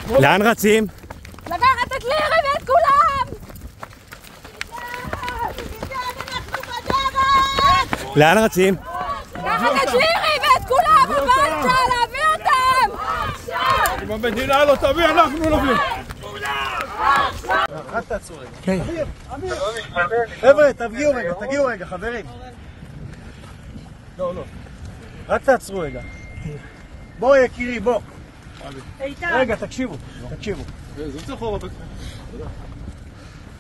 לאן רצים? לקחת את לירי ואת כולם! לאן רצים? לקחת את לירי ואת כולם הביתה! להביא אותם! אם המדינה לא תביא, אנחנו נביא! רק תעצרו רגע. כן. חבר'ה, תגיעו רגע, חברים. לא. רק תעצרו רגע. בוא יקירי, בוא. רגע, תקשיבו.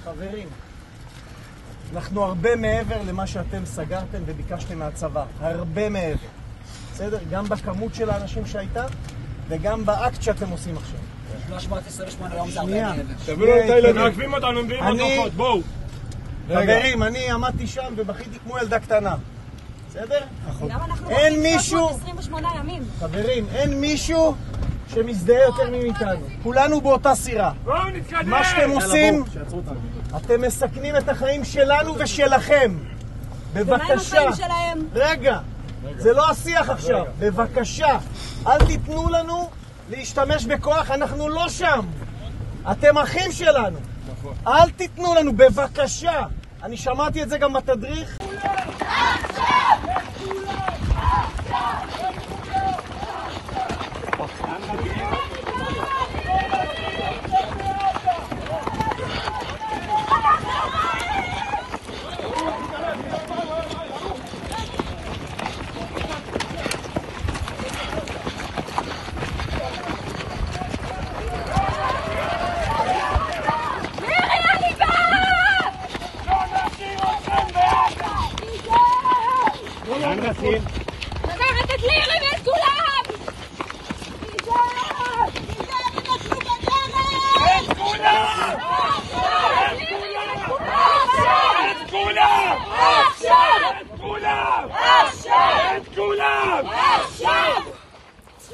חברים, אנחנו הרבה מעבר למה שאתם סגרתם וביקשתם מהצבא. הרבה מעבר. בסדר? גם בכמות של האנשים שהייתה וגם באקט שאתם עושים עכשיו. 328 יום זה הרבה מעבר. תביאו את הילדים. מעכבים אותנו, מביאים הדרכות, בואו. חברים, אני עמדתי שם ובכיתי כמו ילדה קטנה. בסדר? גם אנחנו אין מישהו, 328 ימים. חברים, אין מישהו שמזדהה יותר מאיתנו. כולנו באותה סירה. בואו נתקדם! מה שאתם עושים, אתם מסכנים את החיים שלנו ושלכם. ומה עם בבקשה. החיים שלהם? רגע, זה לא השיח עכשיו. בבקשה, אל תיתנו לנו להשתמש בכוח, אנחנו לא שם. אתם אחים שלנו. אל תיתנו לנו, בבקשה. אני שמעתי את זה גם בתדריך. לאן רצים? לקחת את לירי ואת כולם!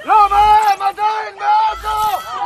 לא, מה הם עדיין?